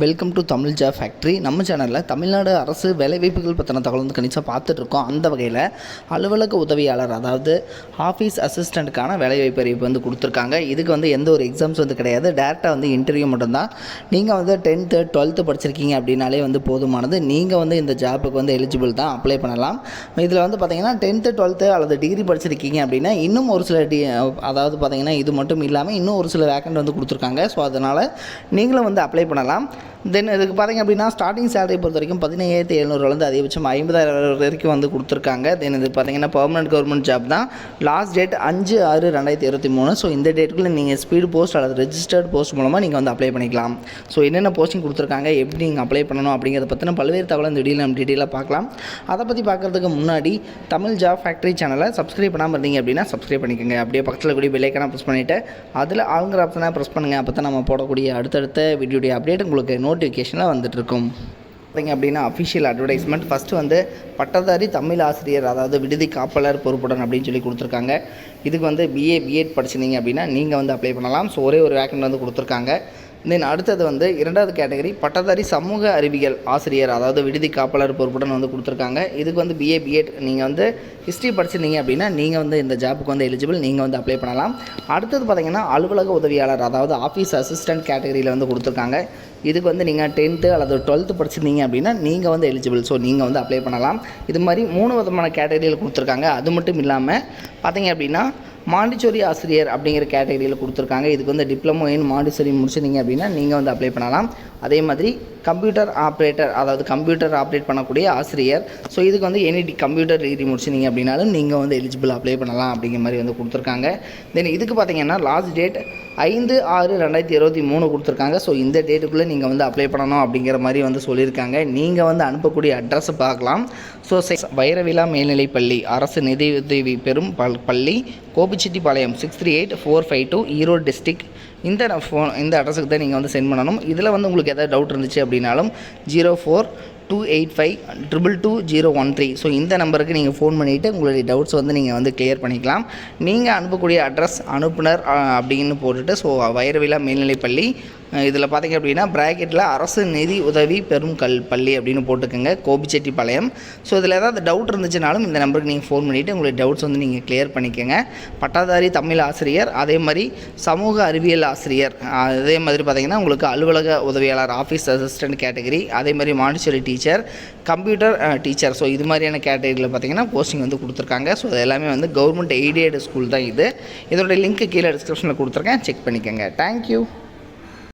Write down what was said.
Welcome to Tamil job factory. நம்ம சேனலில் தமிழ்நாடு அரசு வேலைவாய்ப்புகள் பற்றின தகவல் வந்து கணிச்சா பார்த்துட்ருக்கோம். அந்த வகையில் அலுவலக உதவியாளர், அதாவது ஆஃபீஸ் அசிஸ்டண்ட்டுக்கான வேலைவாய்ப்பு அறிவிப்பு வந்து கொடுத்துருக்காங்க. இதுக்கு வந்து எந்த ஒரு எக்ஸாம்ஸ் வந்து கிடையாது, டேரெக்டாக வந்து இன்டர்வியூ மட்டும்தான். நீங்கள் வந்து 10th 12th படிச்சிருக்கீங்க அப்படின்னாலே வந்து போதுமானது. நீங்கள் வந்து இந்த ஜாப்புக்கு வந்து எலிஜிபிள் தான், அப்ளை பண்ணலாம். இதில் வந்து பார்த்திங்கன்னா 10th 12th அல்லது டிகிரி படிச்சிருக்கீங்க அப்படின்னா இன்னும் ஒரு சில அதாவது பார்த்திங்கன்னா இது மட்டும் இல்லாமல் இன்னும் ஒரு சில வேக்கண்ட் வந்து கொடுத்துருக்காங்க. ஸோ அதனால் நீங்களும் வந்து அப்ளை பண்ணலாம். தென் இதுக்கு பார்த்திங்க அப்படின்னா ஸ்டார்டிங் சேலரி பொறுத்த வரைக்கும் 17,700 அதிகபட்சம் 50,000 வரைக்கும் வந்து கொடுத்துருக்காங்க. தென் இது பார்த்திங்கன்னா பர்மனெண்ட் கவர்மெண்ட் ஜாப் தான். Last date 5/6/2023. ஸோ இந்த டேட்டுக்குள்ளே நீங்கள் ஸ்பீடு போஸ்ட் அல்லது ரெஜிஸ்டர்ட் போஸ்ட் மூலமாக நீங்கள் வந்து அப்ளை பண்ணிக்கலாம். ஸோ என்னென்ன போஸ்டிங் கொடுத்துருக்காங்க, எப்படி நீங்கள் அப்ளை பண்ணணும் அப்படிங்கிறத பற்றின பல்வேறு தகவல் இந்த வீடியோவில் நம்ம டீட்டெயிலாக பார்க்கலாம். அதை பற்றி பார்க்குறதுக்கு முன்னாடி தமிழ் ஜாப் ஃபேக்ட்ரி சேனலை சப்ஸ்கிரைப் பண்ணாமல் இருந்தீங்க அப்படின்னா சப்ஸ்கிரைப் பண்ணிக்கோங்க. அப்படியே பக்கத்தில் கூடிய பெல் ஐக்கானை ப்ரெஸ் பண்ணிவிட்டு அதில் ஆளுங்கிற ஆப்ஷனை ப்ரெஸ் பண்ணுங்கள். அப்போ தான் நம்ம போடக்கூடிய அடுத்தடுத்த வீடியோடைய அப்டேட் உங்களுக்கு நோட்டிஃபிகேஷனில் வந்துட்டுருக்கும். பார்த்திங்க அப்படின்னா அஃபிஷியல் அட்வர்டைஸ்மெண்ட் ஃபஸ்ட்டு வந்து பட்டதாரி தமிழ் ஆசிரியர், அதாவது விடுதி காப்பாளர் பொறுப்புடன் அப்படின்னு சொல்லி கொடுத்துருக்காங்க. இதுக்கு வந்து பிஏ பிஎட் படிச்சிருந்தீங்க அப்படின்னா நீங்கள் வந்து அப்ளை பண்ணலாம். ஸோ ஒரே ஒரு வேக்கண்ட் வந்து கொடுத்துருக்காங்க. தென் அடுத்தது வந்து 2வது கேட்டகரி பட்டதாரி சமூக அறிவியல் ஆசிரியர், அதாவது விடுதி காப்பாளர் பொறுப்புடன் வந்து கொடுத்துருக்காங்க. இதுக்கு வந்து பிஏ பிஎட் நீங்கள் வந்து ஹிஸ்ட்ரி படிச்சிருந்தீங்க அப்படின்னா நீங்கள் வந்து இந்த ஜாப்புக்கு வந்து எலிஜிபிள், நீங்கள் வந்து அப்ளை பண்ணலாம். அடுத்தது பார்த்திங்கன்னா அலுவலக உதவியாளர், அதாவது ஆஃபீஸ் அசிஸ்டன்ட் கேட்டகரியில் வந்து கொடுத்துருக்காங்க. இதுக்கு வந்து நீங்கள் 10th அல்லது 12th படிச்சிருந்தீங்க அப்படின்னா நீங்கள் வந்து எலிஜிபிள். ஸோ நீங்கள் வந்து அப்ளை பண்ணலாம். இது மாதிரி 3 விதமான கேட்டகரியில் கொடுத்துருக்காங்க. அது மட்டும் இல்லாமல் பார்த்திங்க அப்படின்னா மாண்டிச்சோரி ஆசிரியர் அப்படிங்கிற கேட்டகரியில் கொடுத்துருக்காங்க. இதுக்கு வந்து டிப்ளமோ இன் மாண்டிச்சோரி முடிச்சிருந்தீங்க அப்படின்னா நீங்கள் வந்து அப்ளை பண்ணலாம். அதே மாதிரி கம்ப்யூட்டர் ஆப்ரேட்டர், அதாவது கம்ப்யூட்டர் ஆப்ரேட் பண்ணக்கூடிய ஆசிரியர். ஸோ இதுக்கு வந்து எனி கம்ப்யூட்டர் டிகிரி முடிச்சிருந்தீங்க அப்படின்னாலும் நீங்கள் வந்து எலிஜிபிள் அப்ளை பண்ணலாம் அப்படிங்கிற மாதிரி வந்து கொடுத்துருக்காங்க. தென் இதுக்கு பார்த்திங்கன்னா லாஸ்ட் டேட் 5/6/2023 கொடுத்துருக்காங்க. ஸோ இந்த டேட்டுக்குள்ளே நீங்கள் வந்து அப்ளை பண்ணணும் அப்படிங்கிற மாதிரி வந்து சொல்லியிருக்காங்க. நீங்கள் வந்து அனுப்பக்கூடிய அட்ரஸ் பார்க்கலாம். ஸோ வைரவிழா மேல்நிலைப்பள்ளி, அரசு நிதியுதவி பெறும் பள்ளி, கோபிச்செட்டிப்பாளையம் 638452, ஈரோடு டிஸ்ட்ரிக்ட். இந்த அட்ரஸுக்கு தான் நீங்கள் வந்து சென்ட் பண்ணணும். இதில் வந்து உங்களுக்கு எதாவது டவுட் இருந்துச்சு அப்படின்னாலும் 0428522013. ஸோ இந்த நம்பருக்கு நீங்கள் ஃபோன் பண்ணிவிட்டு உங்களுடைய டவுட்ஸ் வந்து நீங்கள் வந்து கிளியர் பண்ணிக்கலாம். நீங்கள் அனுப்பக்கூடிய அட்ரஸ் அனுப்புனர் அப்படின்னு போட்டுட்டு ஸோ வைரவிழா மேல்நிலைப்பள்ளி, இதில் பார்த்திங்க அப்படின்னா ப்ராக்கெட்டில் அரசு நிதி உதவி பெறும் பள்ளி அப்படின்னு போட்டுக்கோங்க, கோபிச்செட்டிப்பாளையம். ஸோ இதில் ஏதாவது டவுட் இருந்துச்சுனாலும் இந்த நம்பருக்கு நீங்கள் ஃபோன் பண்ணிவிட்டு உங்களுடைய டவுட்ஸ் வந்து நீங்கள் கிளியர் பண்ணிக்கோங்க. பட்டாதாரி தமிழ் ஆசிரியர், அதே மாதிரி சமூக அறிவியல் ஆசிரியர், அதே மாதிரி பார்த்திங்கன்னா உங்களுக்கு அலுவலக உதவியாளர் ஆஃபீஸ் அசிஸ்டன்ட் கேட்டகரி, அதே மாதிரி Montessori teacher, computer teacher. So இது மாதிரியான கேட்டகரியில் பார்த்திங்கன்னா போஸ்டிங் வந்து கொடுத்துருக்காங்க. ஸோ இது எல்லாமே வந்து கவர்மெண்ட் எய்டட் ஸ்கூல் தான் இது. இதோடைய லிங்க் கீழே டிஸ்கிரிப்ஷனில் கொடுத்துருக்கேன், செக் பண்ணிக்கோங்க. தேங்க்யூ.